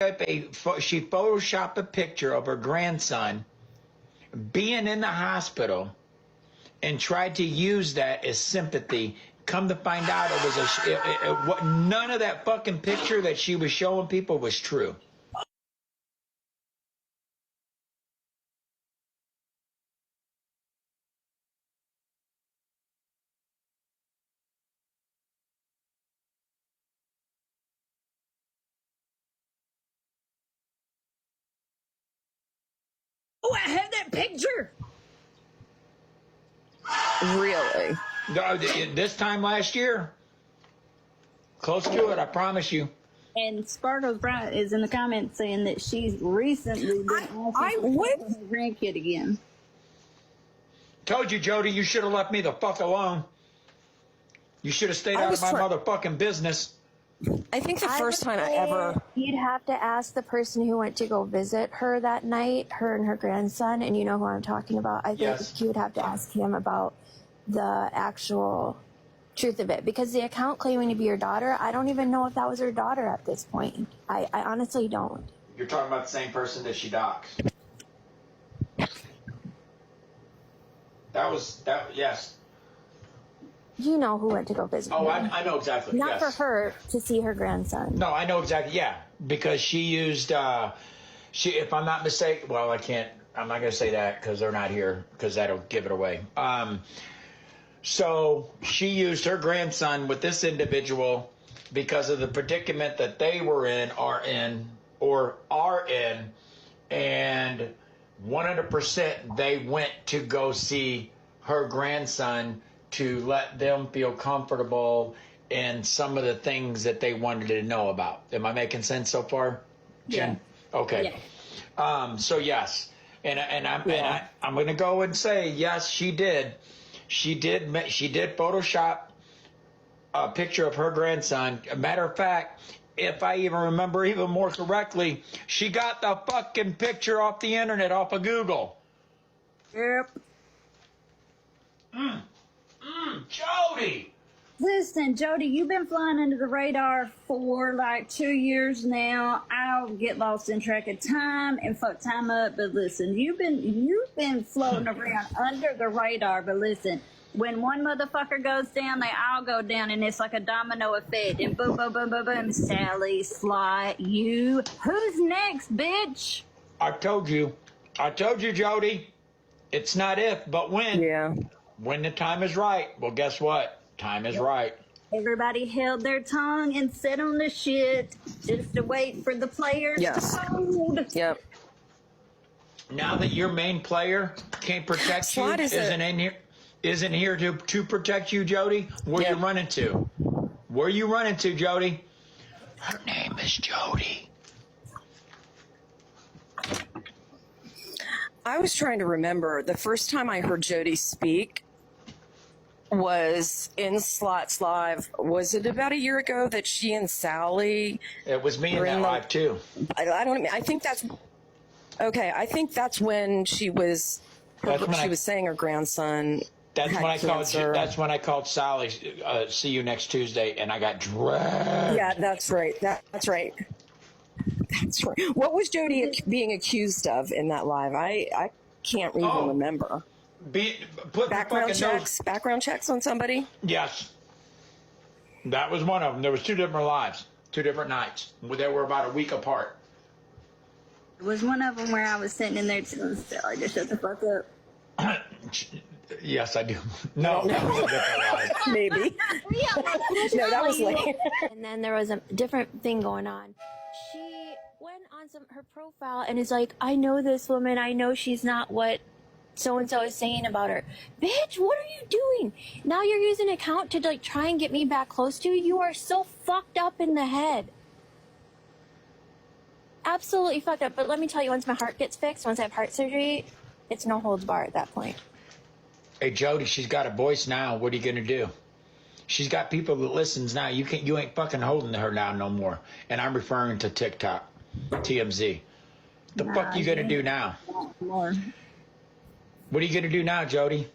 She photoshopped a picture of her grandson being in the hospital and tried to use that as sympathy. Come to find out, it was none of that fucking picture that she was showing people was true. Oh, I have that picture. Really? This time last year. Close to it, I promise you. And Sparkle's Bright is in the comments saying that she's recently been asking for her grandkid again. Told you, Jody, you should have left me the fuck alone. You should have stayed out of my motherfucking business. I think the first time I ever... You'd have to ask the person who went to go visit her that night, her and her grandson, and you know who I'm talking about. I think you would have to ask him about the actual truth of it. Because the account claiming to be your daughter, I don't even know if that was her daughter at this point. I honestly don't. You're talking about the same person that she doxed. Yes. You know who went to go visit her. Oh, I know exactly. Not for her to see her grandson. No, I know exactly. Yeah, because she used, if I'm not mistaken, well, I'm not going to say that because they're not here because that'll give it away. So she used her grandson with this individual because of the predicament that they were in, are in, and 100% they went to go see her grandson to let them feel comfortable in some of the things that they wanted to know about. Am I making sense so far, Jen? Yeah. Okay. Yeah. So yes, and I'm going to go and say yes, she did. She did Photoshop a picture of her grandson. A matter of fact, if I even remember even more correctly, she got the fucking picture off the internet, off of Google. Yep. Jody! Listen, Jody, you've been flying under the radar for like 2 years now. I'll get lost in track of time and fuck time up, but listen, you've been floating around under the radar, but listen, when one motherfucker goes down, they all go down, and it's like a domino effect, and boom, boom, boom, boom, boom, Sally, Sly, you. Who's next, bitch? I told you, Jody. It's not if, but when. Yeah. When the time is right. Well, guess what? Time is right. Everybody held their tongue and sat on the shit just to wait for the players to hold. Yep. Now that your main player can't protect you, isn't here to protect you, Jody, where you running to? Where you running to, Jody? Her name is Jody. I was trying to remember the first time I heard Jody speak was in Slots Live. Was it about a year ago that she and Sally? It was me in that live too. I think that's okay. I think that's when she was. She was saying her grandson. That's when I called. That's when I called Sally. See you next Tuesday, and I got dragged. Yeah, that's right. That's right. That's right. What was Jody being accused of in that live? I can't even remember. Background checks on somebody? Yes. That was one of them. There was 2 different lives, 2 different nights. They were about a week apart. It was one of them where I was sitting in there telling Sally to shut the fuck up. Yes, I do. No, that was a different live. Maybe. No, that was late. And then there was a different thing going on. She went on her profile and is like, I know this woman. I know she's not what so-and-so is saying about her. Bitch, what are you doing? Now you're using an account to like try and get me back close to you. You are so fucked up in the head. Absolutely fucked up. But let me tell you, once my heart gets fixed, once I have heart surgery, it's no holds bar at that point. Hey, Jody, she's got a voice now. What are you going to do? She's got people that listens now. You ain't fucking holding her down no more. And I'm referring to TikTok, TMZ. The fuck you going to do now? More. What are you going to do now, Jody?